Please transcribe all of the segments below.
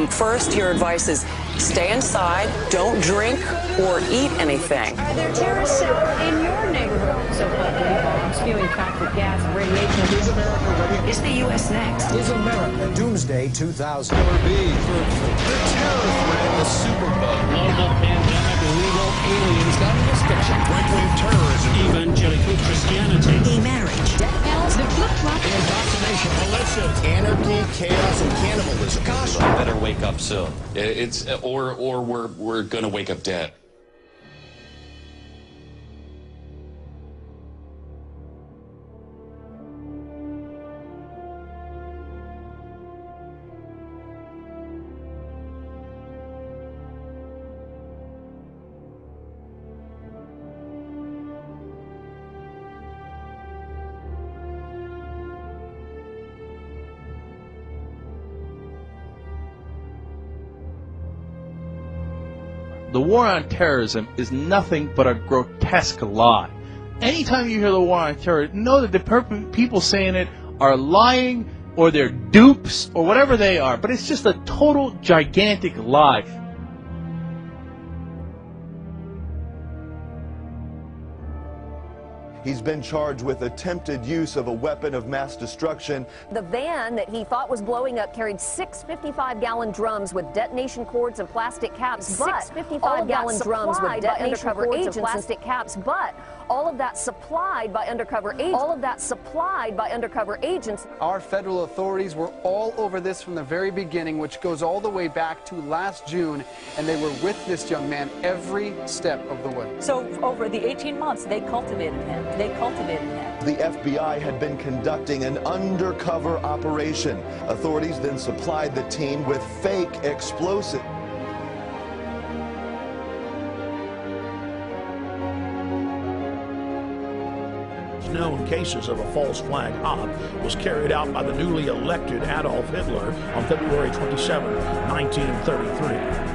First, your advice is stay inside, don't drink or eat anything. Are there terrorists in your neighborhood? So-called bombs spewing toxic gas and radiation. Is America ready? Is the U.S. next? Is America Doomsday 2000? The terror threat, the superbug. Global pandemic, illegal aliens, government fiction, Right-wing terrorism, evangelical Christianity, Gay marriage. Death knells. The flip-flop. indoctrination, militias, anarchy, chaos, and cannibalism. Gosh, we better wake up soon. Or we're gonna wake up dead. The war on terrorism is nothing but a grotesque lie. Anytime you hear the war on terror, know that the people saying it are lying or they're dupes or whatever they are. But it's just a total gigantic lie. He's been charged with attempted use of a weapon of mass destruction. The van that he thought was blowing up carried 6 55-gallon drums with detonation cords and plastic caps. 6 55-gallon drums with detonation cords and plastic caps. But all of that supplied by undercover agents. Our federal authorities were all over this from the very beginning, which goes all the way back to last June, and they were with this young man every step of the way. So over the 18 months, they cultivated him. The FBI had been conducting an undercover operation. Authorities then supplied the team with fake explosives. Known cases of a false flag op was carried out by the newly elected Adolf Hitler on February 27, 1933.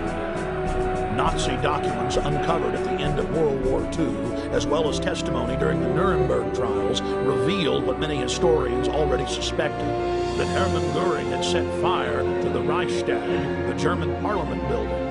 Nazi documents uncovered at the end of World War II, as well as testimony during the Nuremberg trials, revealed what many historians already suspected, that Hermann Göring had set fire to the Reichstag, the German parliament building.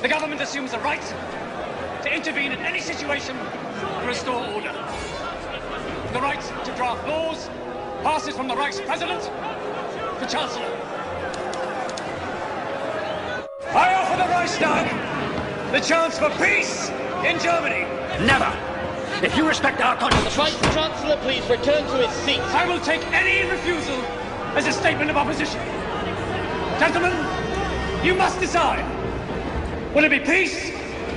The government assumes the right to intervene in any situation to restore order. The right to draft laws passes from the Reichspresident to Chancellor. I offer the Reichstag the chance for peace in Germany. Never! If you respect our conscience... The Vice Chancellor, please return to his seat. I will take any refusal as a statement of opposition. Gentlemen, you must decide. Will it be peace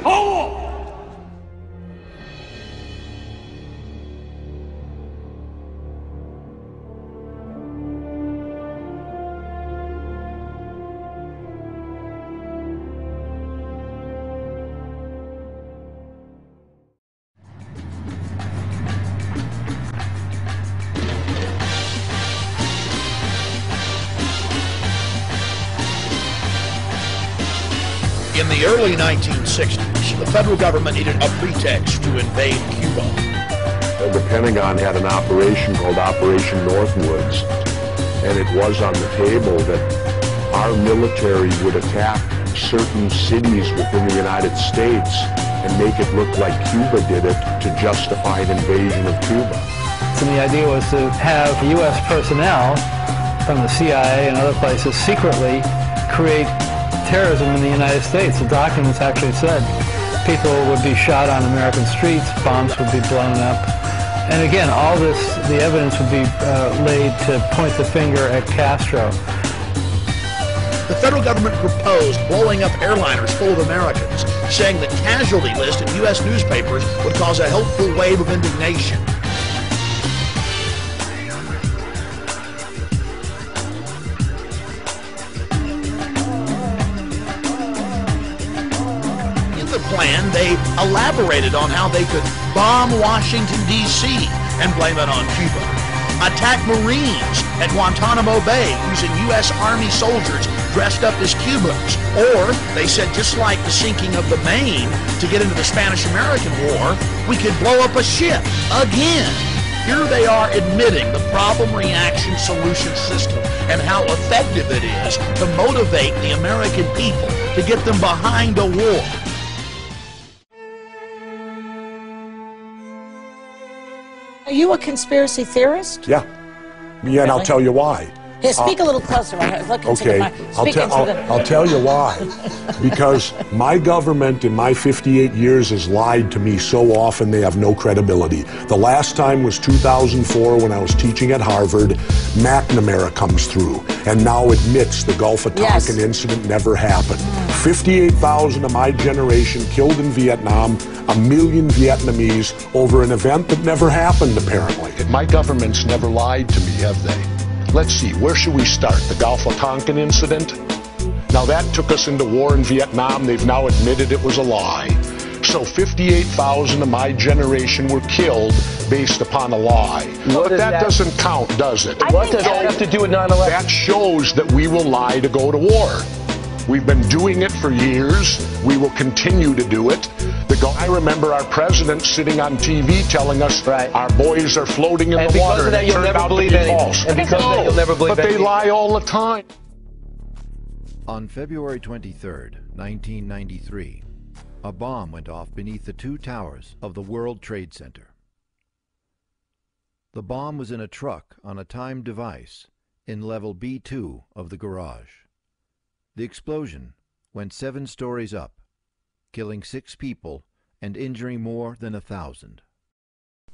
or war? In the early 1960s, the federal government needed a pretext to invade Cuba. The Pentagon had an operation called Operation Northwoods, and it was on the table that our military would attack certain cities within the United States and make it look like Cuba did it to justify an invasion of Cuba. And the idea was to have U.S. personnel from the CIA and other places secretly create terrorism in the United States. The documents actually said people would be shot on American streets, bombs would be blown up. And again, all this, the evidence would be laid to point the finger at Castro. The federal government proposed blowing up airliners full of Americans, saying the casualty list in U.S. newspapers would cause a helpful wave of indignation. plan, they elaborated on how they could bomb Washington, D.C. and blame it on Cuba. Attack Marines at Guantanamo Bay using U.S. Army soldiers dressed up as Cubans. Or, they said, just like the sinking of the Maine to get into the Spanish-American War, we could blow up a ship again. Here they are admitting the problem-reaction solution system and how effective it is to motivate the American people to get them behind a war. Are you a conspiracy theorist? Yeah. Yeah, and I'll tell you why. Here, speak a little closer. Okay, I'll tell you why. Because my government in my 58 years has lied to me so often they have no credibility. The last time was 2004 when I was teaching at Harvard. McNamara comes through and now admits the Gulf of Tonkin incident never happened. 58,000 of my generation killed in Vietnam, 1 million Vietnamese over an event that never happened, apparently. My government's never lied to me, have they? Let's see, where should we start? The Gulf of Tonkin incident? Now that took us into war in Vietnam. They've now admitted it was a lie. So 58,000 of my generation were killed based upon a lie. But that doesn't count, does it? What does that have to do with 9/11? That shows that we will lie to go to war. We've been doing it for years. We will continue to do it. I remember our president sitting on TV telling us our boys are floating in the water. And because of that, you'll never believe anything. And because of that, you'll never believe anything. But they lie all the time. On February 23rd, 1993, a bomb went off beneath the two towers of the World Trade Center. The bomb was in a truck on a timed device in level B2 of the garage. The explosion went 7 stories up, killing 6 people and injuring more than 1,000.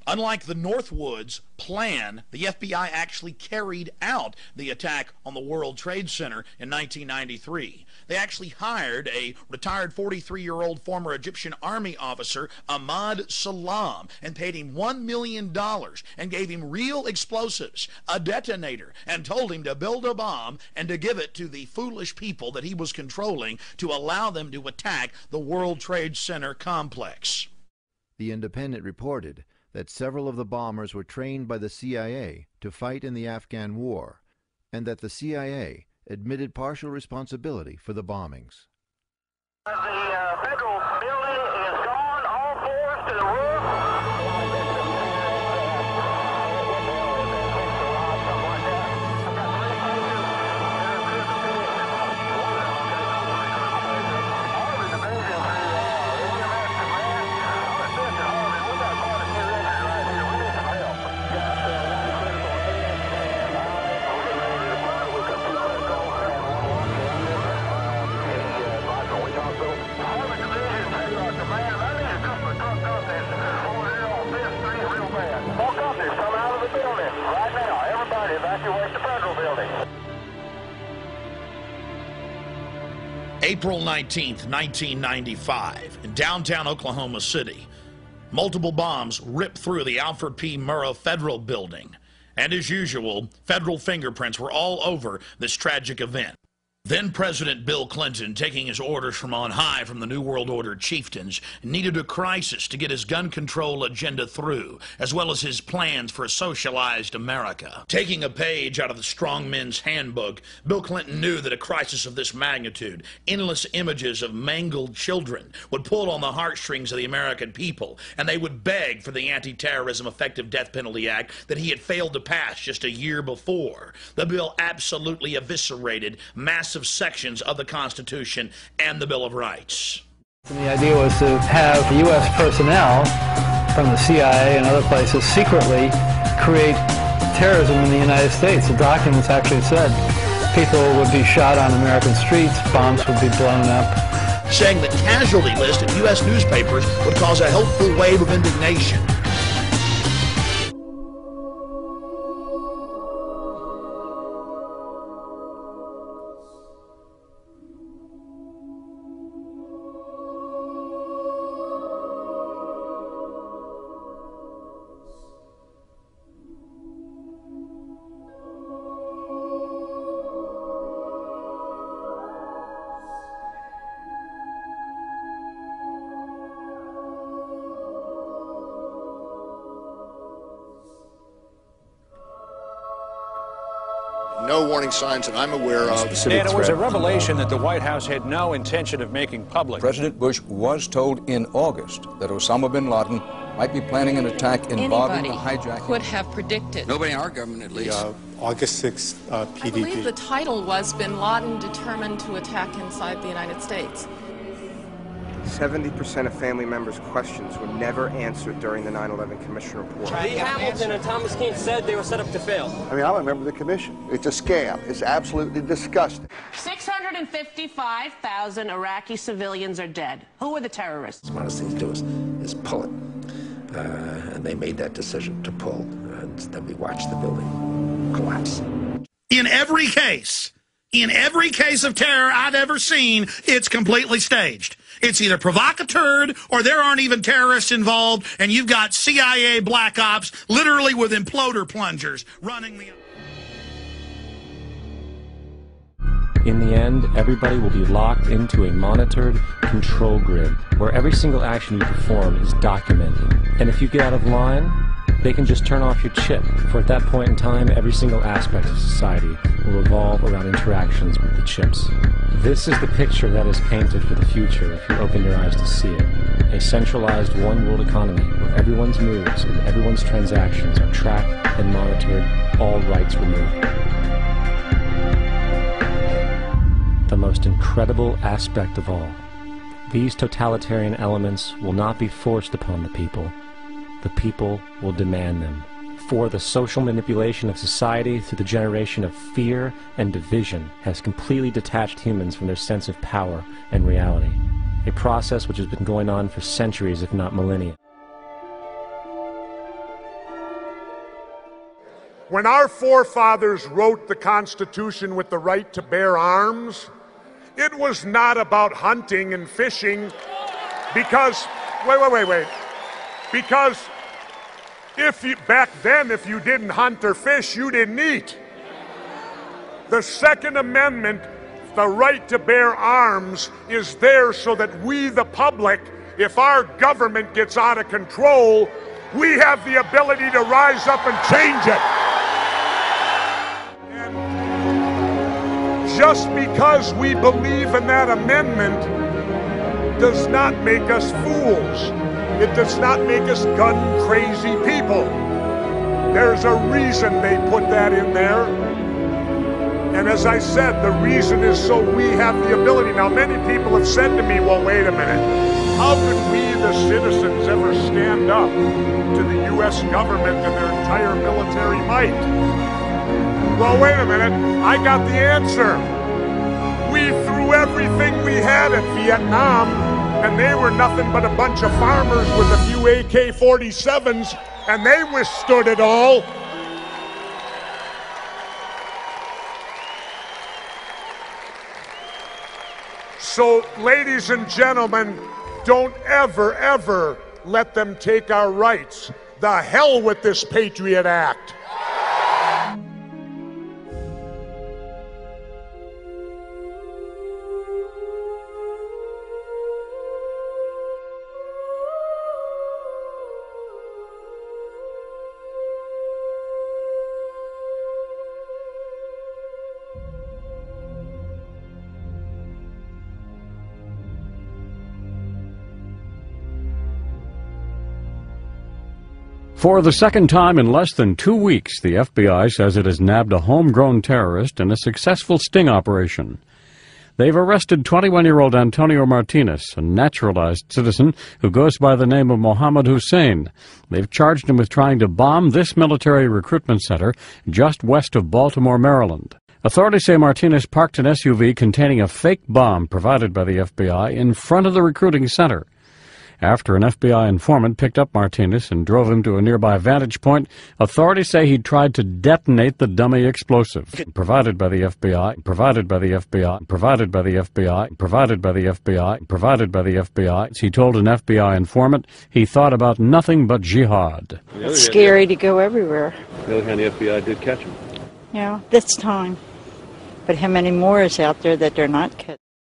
Unlike the Northwoods plan, the FBI actually carried out the attack on the World Trade Center in 1993. They actually hired a retired 43-year-old former Egyptian army officer, Ahmad Salam, and paid him $1 million and gave him real explosives, a detonator, and told him to build a bomb and to give it to the foolish people that he was controlling to allow them to attack the World Trade Center complex. The Independent reported that several of the bombers were trained by the CIA to fight in the Afghan war, and that the CIA admitted partial responsibility for the bombings. The federal building is gone, all fours to the roof. April 19th, 1995, in downtown Oklahoma City, multiple bombs ripped through the Alfred P. Murrah Federal Building. And as usual, federal fingerprints were all over this tragic event. Then President Bill Clinton, taking his orders from on high from the New World Order chieftains, needed a crisis to get his gun control agenda through, as well as his plans for a socialized America. Taking a page out of the Strongmen's Handbook, Bill Clinton knew that a crisis of this magnitude, endless images of mangled children, would pull on the heartstrings of the American people, and they would beg for the Anti-Terrorism Effective Death Penalty Act that he had failed to pass just a year before. The bill absolutely eviscerated massive sections of the Constitution and the Bill of Rights. And the idea was to have U.S. personnel from the CIA and other places secretly create terrorism in the United States. The documents actually said people would be shot on American streets, bombs would be blown up. Saying the casualty list in U.S. newspapers would cause a helpful wave of indignation. no warning signs that I'm aware of. And it was a revelation that the White House had no intention of making public. President Bush was told in August that Osama bin Laden might be planning an attack involving the hijacking. Could have predicted. Nobody in our government, at least. August 6th PDP. I believe the title was Bin Laden Determined to Attack Inside the United States. 70% of family members' questions were never answered during the 9/11 Commission report. Lee Hamilton and Thomas Keane said they were set up to fail. I mean, I'm a member of the commission. It's a scam. It's absolutely disgusting. 655,000 Iraqi civilians are dead. Who are the terrorists? The smartest thing to do is pull it. And they made that decision to pull. And then we watched the building collapse. In every case of terror I've ever seen, it's completely staged. It's either provocateur or there aren't even terrorists involved, and you've got CIA black ops literally with imploder plungers running the... In the end, everybody will be locked into a monitored control grid where every single action you perform is documented. And if you get out of line, they can just turn off your chip, for at that point in time, every single aspect of society will revolve around interactions with the chips. This is the picture that is painted for the future if you open your eyes to see it. A centralized one-world economy where everyone's moves and everyone's transactions are tracked and monitored, all rights removed. The most incredible aspect of all, these totalitarian elements will not be forced upon the people. The people will demand them. For the social manipulation of society through the generation of fear and division has completely detached humans from their sense of power and reality. A process which has been going on for centuries, if not millennia. When our forefathers wrote the Constitution with the right to bear arms, it was not about hunting and fishing because, wait. Because back then, if you didn't hunt or fish, you didn't eat. The Second Amendment, the right to bear arms, is there so that we, the public, if our government gets out of control, we have the ability to rise up and change it. And just because we believe in that amendment does not make us fools. It does not make us gun-crazy people. There's a reason they put that in there. And as I said, the reason is so we have the ability. Now, many people have said to me, well, wait a minute. How could we, the citizens, ever stand up to the U.S. government and their entire military might? Well, wait a minute. I got the answer. We threw everything we had at Vietnam, and they were nothing but a bunch of farmers with a few AK-47s, and they withstood it all. So, ladies and gentlemen, don't ever, ever let them take our rights. The hell with this Patriot Act. For the second time in less than 2 weeks, the FBI says it has nabbed a homegrown terrorist in a successful sting operation. They've arrested 21-year-old Antonio Martinez, a naturalized citizen who goes by the name of Mohammed Hussein. They've charged him with trying to bomb this military recruitment center just west of Baltimore, Maryland. Authorities say Martinez parked an SUV containing a fake bomb provided by the FBI in front of the recruiting center. After an FBI informant picked up Martinez and drove him to a nearby vantage point, authorities say he tried to detonate the dummy explosive. Provided by the FBI, he told an FBI informant he thought about nothing but jihad. It's scary to go everywhere. On the other hand, the FBI did catch him. Yeah, this time. But how many more is out there that they're not catching?